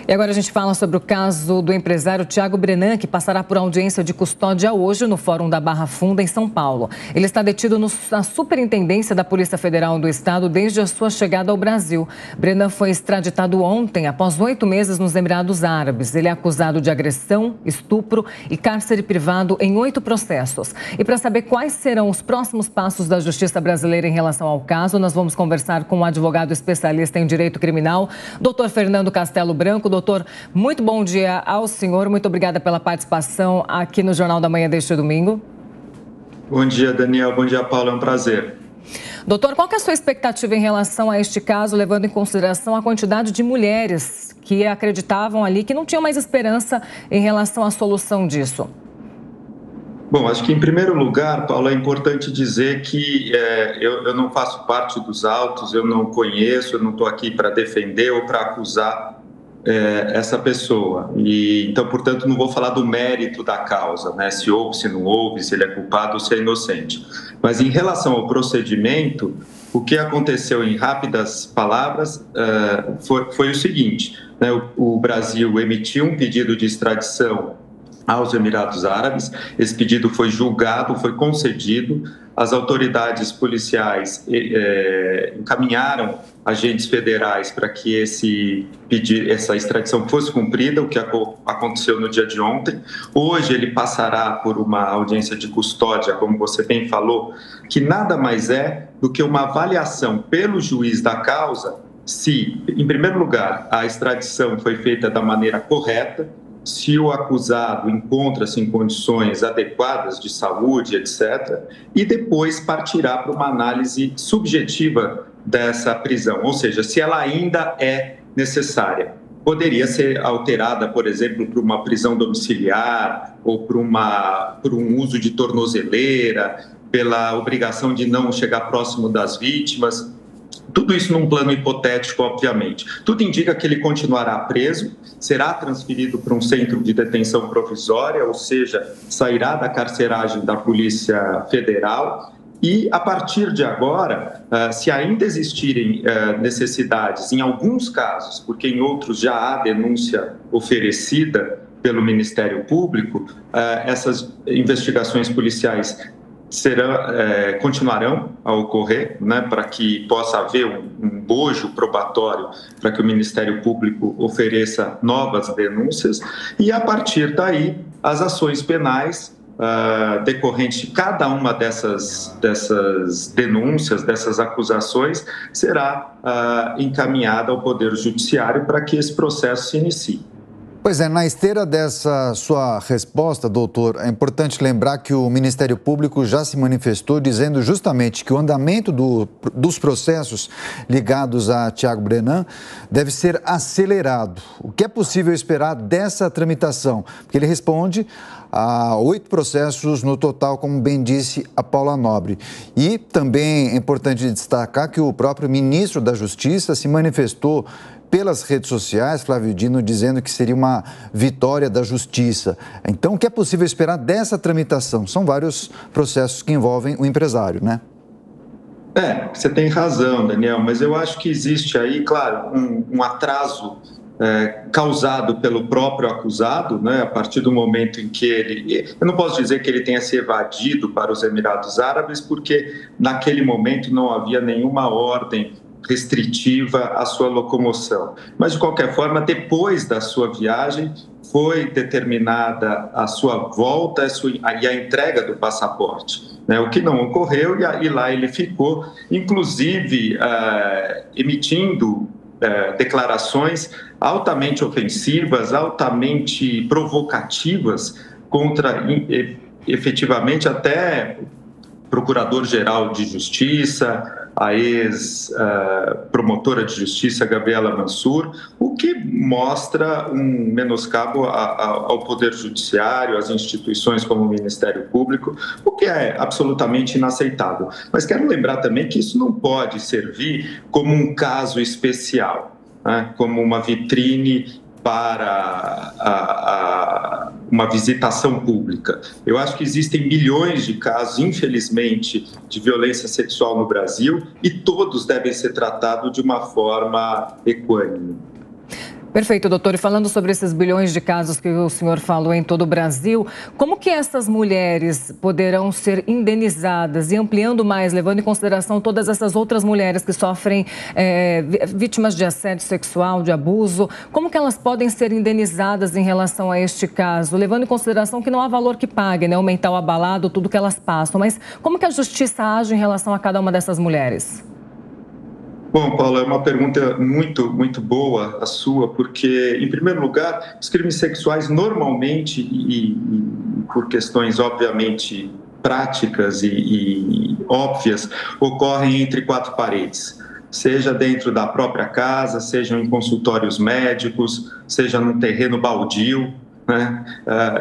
E agora a gente fala sobre o caso do empresário Thiago Brenan, que passará por audiência de custódia hoje no Fórum da Barra Funda, em São Paulo. Ele está detido na Superintendência da Polícia Federal do Estado desde a sua chegada ao Brasil. Brenan foi extraditado ontem, após 8 meses nos Emirados Árabes. Ele é acusado de agressão, estupro e cárcere privado em 8 processos. E para saber quais serão os próximos passos da Justiça brasileira em relação ao caso, nós vamos conversar com o advogado especialista em direito criminal, Dr. Fernando Castelo Branco. Doutor, muito bom dia ao senhor. Muito obrigada pela participação aqui no Jornal da Manhã deste domingo. Bom dia, Daniel. Bom dia, Paulo. É um prazer. Doutor, qual que é a sua expectativa em relação a este caso, levando em consideração a quantidade de mulheres que acreditavam ali que não tinham mais esperança em relação à solução disso? Bom, acho que em primeiro lugar, Paulo, é importante dizer que eu não faço parte dos autos, eu não conheço, eu não estou aqui para defender ou para acusar essa pessoa. Então, portanto, não vou falar do mérito da causa, né? Se houve, se não houve, se ele é culpado ou se é inocente. Mas em relação ao procedimento, o que aconteceu em rápidas palavras foi o seguinte, né? O Brasil emitiu um pedido de extradição aos Emirados Árabes. Esse pedido foi julgado, foi concedido. As autoridades policiais encaminharam agentes federais para que essa extradição fosse cumprida, o que aconteceu no dia de ontem. Hoje ele passará por uma audiência de custódia, como você bem falou, que nada mais é do que uma avaliação pelo juiz da causa se, em primeiro lugar, a extradição foi feita da maneira correta, se o acusado encontra-se em condições adequadas de saúde, etc., e depois partirá para uma análise subjetiva dessa prisão, ou seja, se ela ainda é necessária. Poderia ser alterada, por exemplo, para uma prisão domiciliar ou por um uso de tornozeleira, pela obrigação de não chegar próximo das vítimas. Tudo isso num plano hipotético, obviamente. Tudo indica que ele continuará preso, será transferido para um centro de detenção provisória, ou seja, sairá da carceragem da Polícia Federal. E, a partir de agora, se ainda existirem necessidades, em alguns casos, porque em outros já há denúncia oferecida pelo Ministério Público, essas investigações policiais continuarão a ocorrer, né, para que possa haver um bojo probatório para que o Ministério Público ofereça novas denúncias e, a partir daí, as ações penais decorrentes de cada uma dessas denúncias, dessas acusações, será encaminhada ao Poder Judiciário para que esse processo se inicie. Pois é, na esteira dessa sua resposta, doutor, é importante lembrar que o Ministério Público já se manifestou dizendo justamente que o andamento dos processos ligados a Thiago Brenan deve ser acelerado. O que é possível esperar dessa tramitação? Porque ele responde a 8 processos no total, como bem disse a Paula Nobre. E também é importante destacar que o próprio ministro da Justiça se manifestou pelas redes sociais, Flávio Dino, dizendo que seria uma vitória da justiça. Então, o que é possível esperar dessa tramitação? São vários processos que envolvem o empresário, né? Você tem razão, Daniel, mas eu acho que existe aí, claro, um atraso causado pelo próprio acusado, né, a partir do momento em que eu não posso dizer que ele tenha se evadido para os Emirados Árabes, porque naquele momento não havia nenhuma ordem restritiva à sua locomoção. Mas, de qualquer forma, depois da sua viagem, foi determinada a sua volta e a entrega do passaporte, né? O que não ocorreu e lá ele ficou, inclusive emitindo declarações altamente ofensivas, altamente provocativas contra, efetivamente, até Procurador-Geral de Justiça, a ex-promotora de justiça, Gabriela Mansur, o que mostra um menoscabo ao Poder Judiciário, às instituições como o Ministério Público, o que é absolutamente inaceitável. Mas quero lembrar também que isso não pode servir como um caso especial, né? Como uma vitrine para uma visitação pública. Eu acho que existem milhões de casos, infelizmente, de violência sexual no Brasil e todos devem ser tratados de uma forma equânime. Perfeito, doutor. E falando sobre esses bilhões de casos que o senhor falou em todo o Brasil, como que essas mulheres poderão ser indenizadas e ampliando mais, levando em consideração todas essas outras mulheres que sofrem vítimas de assédio sexual, de abuso, como que elas podem ser indenizadas em relação a este caso, levando em consideração que não há valor que pague, né, o mental abalado, tudo que elas passam, mas como que a justiça age em relação a cada uma dessas mulheres? Bom, Paula, é uma pergunta muito boa a sua, porque, em primeiro lugar, os crimes sexuais normalmente, e por questões obviamente práticas e óbvias, ocorrem entre quatro paredes, seja dentro da própria casa, seja em consultórios médicos, seja num terreno baldio, né?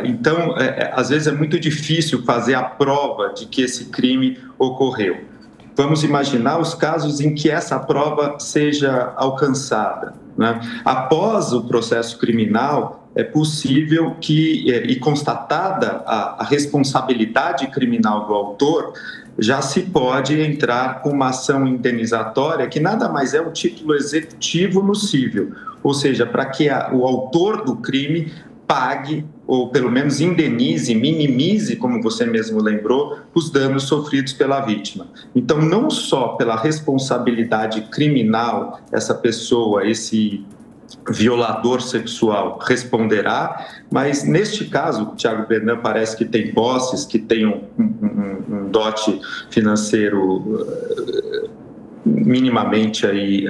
Então, às vezes é muito difícil fazer a prova de que esse crime ocorreu. Vamos imaginar os casos em que essa prova seja alcançada, né? Após o processo criminal, é possível que, e constatada a responsabilidade criminal do autor, já se pode entrar com uma ação indenizatória, que nada mais é um título executivo no cível, ou seja, para que o autor do crime pague, ou pelo menos indenize, minimize, como você mesmo lembrou, os danos sofridos pela vítima. Então, não só pela responsabilidade criminal, essa pessoa, esse violador sexual responderá, mas neste caso, o Thiago Brenan parece que tem posses, que tem um dote financeiro minimamente aí,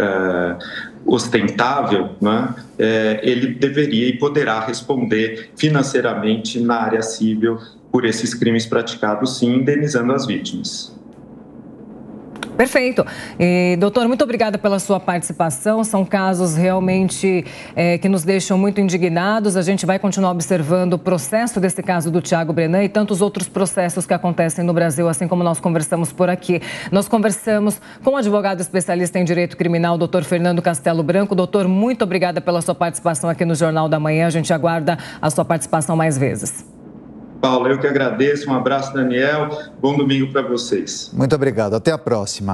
ostentável, né? Ele deveria e poderá responder financeiramente na área civil por esses crimes praticados, sim, indenizando as vítimas. Perfeito. E, doutor, muito obrigada pela sua participação. São casos realmente que nos deixam muito indignados. A gente vai continuar observando o processo desse caso do Thiago Brenan e tantos outros processos que acontecem no Brasil, assim como nós conversamos por aqui. Nós conversamos com o advogado especialista em direito criminal, doutor Fernando Castelo Branco. Doutor, muito obrigada pela sua participação aqui no Jornal da Manhã. A gente aguarda a sua participação mais vezes. Paulo, eu que agradeço. Um abraço, Daniel. Bom domingo para vocês. Muito obrigado. Até a próxima.